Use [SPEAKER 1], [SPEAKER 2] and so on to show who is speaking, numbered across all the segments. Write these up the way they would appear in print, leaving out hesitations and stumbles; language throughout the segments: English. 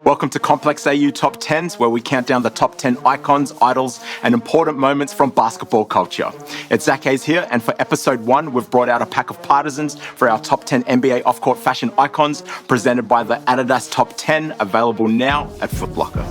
[SPEAKER 1] Welcome to Complex AU Top 10s, where we count down the top 10 icons, idols, and important moments from basketball culture. It's Zac Hayse here, and for episode 1, we've brought out a pack of partisans for our top 10 NBA off-court fashion icons, presented by the Adidas Top 10, available now at Foot Locker.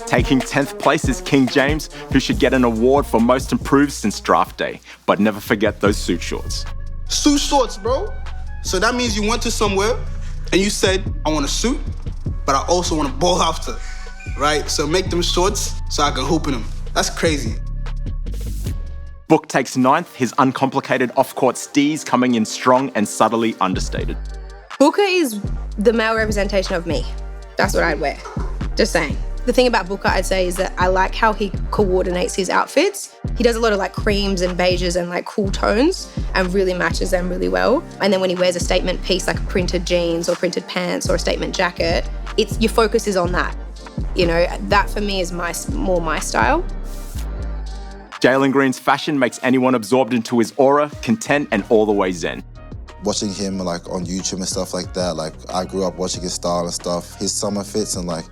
[SPEAKER 1] Taking 10th place is King James, who should get an award for most improved since draft day. But never forget those suit shorts.
[SPEAKER 2] Suit shorts, bro. So that means you went to somewhere and you said, I want a suit, but I also want a ball after, right? So make them shorts so I can hoop in them. That's crazy.
[SPEAKER 1] Book takes 9th, his uncomplicated off-court steez coming in strong and subtly understated.
[SPEAKER 3] Booker is the male representation of me. That's what I'd wear. Just saying. The thing about Booker, I'd say, is that I like how he coordinates his outfits. He does a lot of like creams and beiges and like cool tones and really matches them really well. And then when he wears a statement piece like printed jeans or printed pants or a statement jacket, your focus is on that. You know, that for me is more my style.
[SPEAKER 1] Jalen Green's fashion makes anyone absorbed into his aura, content, and all the way zen.
[SPEAKER 4] Watching him like on YouTube and stuff like that, like I grew up watching his style and stuff, his summer fits, and like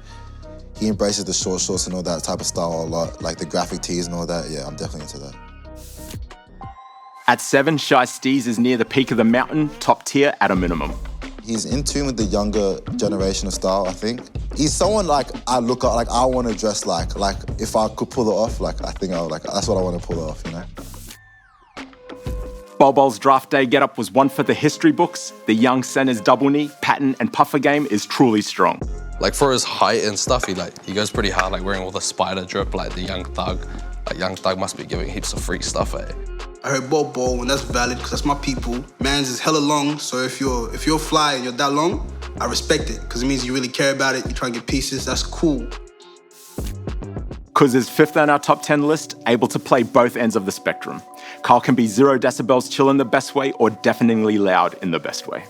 [SPEAKER 4] he embraces the short shorts and all that type of style a lot, like the graphic tees and all that. Yeah, I'm definitely into that.
[SPEAKER 1] At 7, Shai Steez is near the peak of the mountain, top tier at a minimum.
[SPEAKER 4] He's in tune with the younger generation of style, I think. He's someone like I look at, like I want to dress like. Like if I could pull it off, like I think I would, like that's what I want to pull off, you know?
[SPEAKER 1] Bol Bol's draft day getup was one for the history books. The young center's double knee, pattern, and puffer game is truly strong.
[SPEAKER 5] Like for his height and stuff, he goes pretty hard, like wearing all the spider drip, like the Young Thug. Like Young Thug must be giving heaps of freak stuff, eh?
[SPEAKER 2] I heard Bol Bol, and that's valid because that's my people. Man's is hella long, so if you're fly and you're that long, I respect it because it means you really care about it. You try and get pieces. That's cool.
[SPEAKER 1] Kuz is 5th on our top 10 list, able to play both ends of the spectrum. Kyle can be 0 decibels chill in the best way or deafeningly loud in the best way.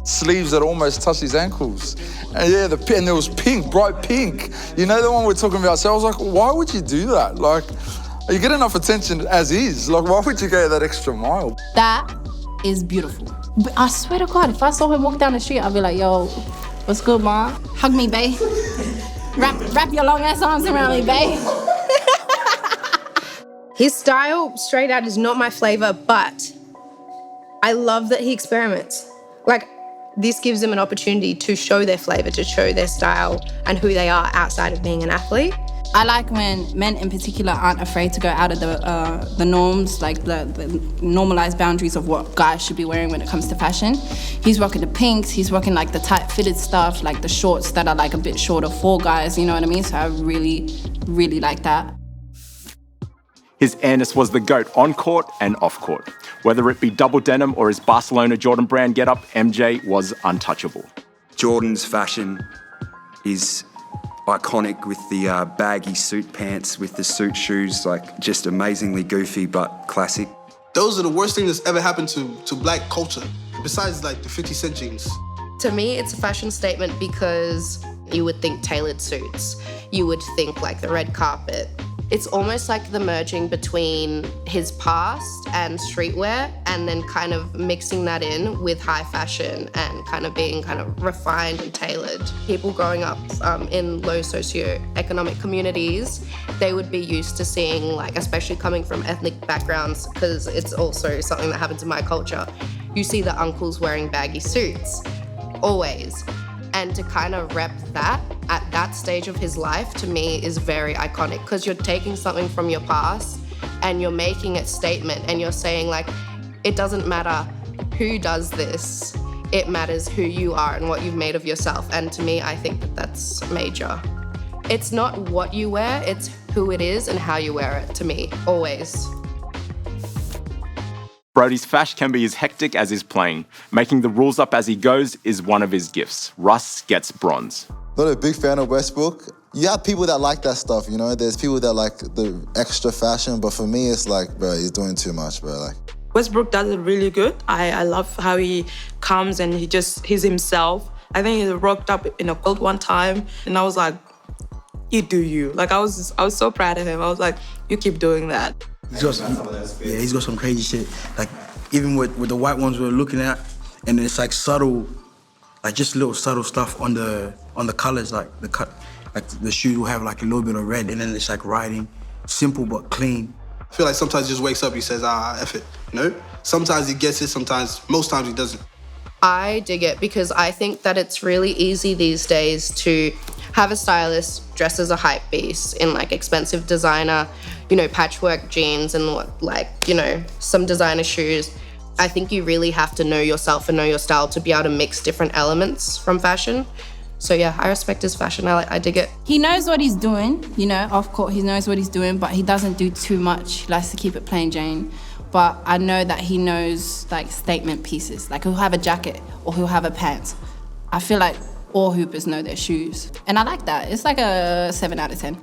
[SPEAKER 6] Sleeves that almost touch his ankles. And yeah, and there was pink, bright pink. You know the one we're talking about? So I was like, why would you do that? Like, you get enough attention as is. Like, why would you go that extra mile?
[SPEAKER 7] That is beautiful. But I swear to God, if I saw him walk down the street, I'd be like, yo, what's good, ma? Hug me, babe. Wrap your long ass arms around me, babe.
[SPEAKER 3] His style, straight out, is not my flavor, but I love that he experiments. Like, this gives them an opportunity to show their flavor, to show their style and who they are outside of being an athlete.
[SPEAKER 7] I like when men in particular aren't afraid to go out of the norms, like the normalized boundaries of what guys should be wearing when it comes to fashion. He's rocking the pinks, he's rocking like the tight fitted stuff, like the shorts that are like a bit shorter for guys, you know what I mean? So I really, really like that.
[SPEAKER 1] His airness was the GOAT on court and off court. Whether it be double denim or his Barcelona Jordan brand getup, MJ was untouchable.
[SPEAKER 8] Jordan's fashion is iconic with the baggy suit pants, with the suit shoes, like just amazingly goofy but classic.
[SPEAKER 2] Those are the worst things that's ever happened to black culture, besides like the 50 Cent jeans.
[SPEAKER 3] To me, it's a fashion statement because you would think tailored suits. You would think like the red carpet. It's almost like the merging between his past and streetwear and then kind of mixing that in with high fashion and kind of being kind of refined and tailored. People growing up in low socioeconomic communities, they would be used to seeing, like, especially coming from ethnic backgrounds, because it's also something that happens in my culture, you see the uncles wearing baggy suits, always. And to kind of rep that at that stage of his life, to me, is very iconic because you're taking something from your past and you're making it statement and you're saying, like, it doesn't matter who does this, it matters who you are and what you've made of yourself. And to me, I think that that's major. It's not what you wear, it's who it is and how you wear it, to me, always.
[SPEAKER 1] Brody's fash can be as hectic as his playing. Making the rules up as he goes is one of his gifts. Russ gets bronze.
[SPEAKER 4] Not a big fan of Westbrook. You have people that like that stuff, you know? There's people that like the extra fashion, but for me, it's like, bro, he's doing too much, bro. Like,
[SPEAKER 9] Westbrook does it really good. I love how he comes and he's himself. I think he rocked up in a cold one time, and I was like, you do you. Like I was so proud of him. I was like, you keep doing that.
[SPEAKER 10] He's got some crazy shit. Like even with the white ones we're looking at, and it's like subtle, like just little subtle stuff on the colors, like the shoe will have like a little bit of red, and then it's like writing, simple but clean.
[SPEAKER 2] I feel like sometimes he just wakes up, he says, F it, you know? Sometimes he gets it, most times he doesn't.
[SPEAKER 3] I dig it because I think that it's really easy these days to have a stylist dress as a hype beast in like expensive designer, you know, patchwork jeans and some designer shoes. I think you really have to know yourself and know your style to be able to mix different elements from fashion. So yeah, I respect his fashion. I dig it.
[SPEAKER 7] He knows what he's doing, you know, off court he knows what he's doing, but he doesn't do too much. He likes to keep it plain Jane. But I know that he knows like statement pieces. Like he'll have a jacket or he'll have a pants. I feel like all hoopers know their shoes. And I like that. It's like a 7 out of 10.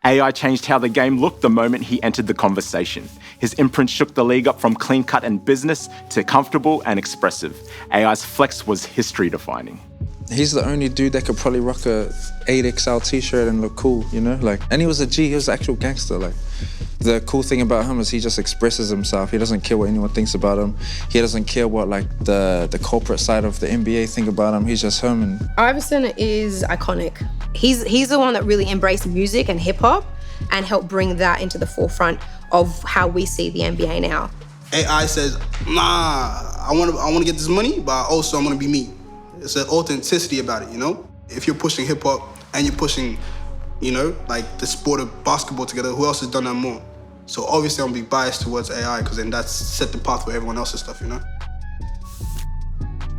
[SPEAKER 1] AI changed how the game looked the moment he entered the conversation. His imprint shook the league up from clean cut and business to comfortable and expressive. AI's flex was history defining.
[SPEAKER 11] He's the only dude that could probably rock a 8XL t-shirt and look cool, you know? Like, and he was a G, he was an actual gangster. Like, the cool thing about him is he just expresses himself. He doesn't care what anyone thinks about him. He doesn't care what like the corporate side of the NBA think about him. He's just him. And
[SPEAKER 12] Iverson is iconic. He's the one that really embraced music and hip hop and helped bring that into the forefront of how we see the NBA now.
[SPEAKER 2] AI says, nah, I want to get this money, but also I'm gonna be me. It's an authenticity about it, you know? If you're pushing hip hop and you're pushing, you know, like the sport of basketball together, who else has done that more? So obviously I'm gonna be biased towards AI because then that's set the path for everyone else's stuff, you know?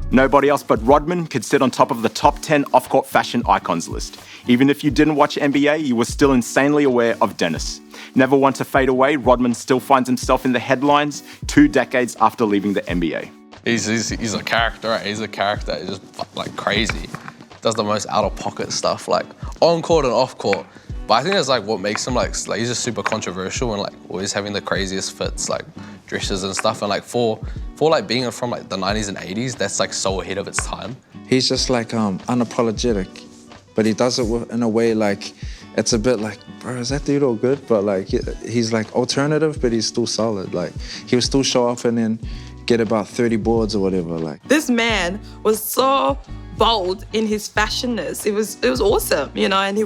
[SPEAKER 1] Nobody else but Rodman could sit on top of the top 10 off-court fashion icons list. Even if you didn't watch NBA, you were still insanely aware of Dennis. Never one to fade away, Rodman still finds himself in the headlines 2 decades after leaving the NBA.
[SPEAKER 5] He's a character, right? He's a character. He's just like crazy. Does the most out-of-pocket stuff, like on court and off court. But I think that's like what makes him like he's just super controversial and like always having the craziest fits, like dresses and stuff. And like for like being from like the 90s and 80s, that's like so ahead of its time.
[SPEAKER 11] he's just like unapologetic, but he does it in a way like, it's a bit like, bro, is that dude all good? But like, he's like alternative, but he's still solid. Like, he would still show up and then get about 30 boards or whatever. Like,
[SPEAKER 9] this man was so bold in his fashionness. It was awesome, you know, and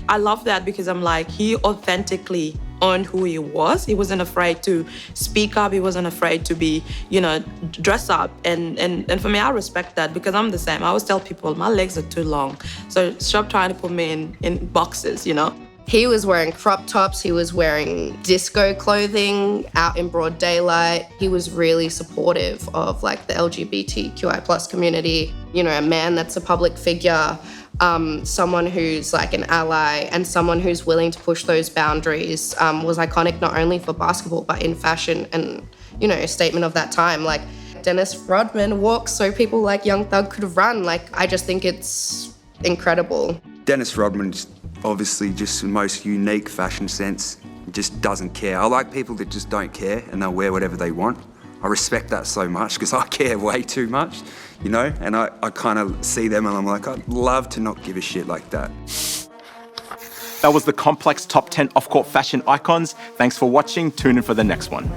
[SPEAKER 9] I love that because I'm like, he authentically owned who he was. He wasn't afraid to speak up. He wasn't afraid to be, you know, dress up. And for me, I respect that because I'm the same. I always tell people my legs are too long. So stop trying to put me in boxes, you know?
[SPEAKER 3] He was wearing crop tops, he was wearing disco clothing out in broad daylight. He was really supportive of like the LGBTQI+ community, you know, a man that's a public figure, someone who's like an ally and someone who's willing to push those boundaries, was iconic not only for basketball, but in fashion and, you know, a statement of that time. Like Dennis Rodman walks so people like Young Thug could run. Like, I just think it's incredible.
[SPEAKER 8] Dennis Rodman's obviously just the most unique fashion sense. He just doesn't care. I like people that just don't care and they'll wear whatever they want. I respect that so much because I care way too much, you know? And I kind of see them and I'm like, I'd love to not give a shit like that.
[SPEAKER 1] That was the complex top 10 off-court fashion icons. Thanks for watching. Tune in for the next one.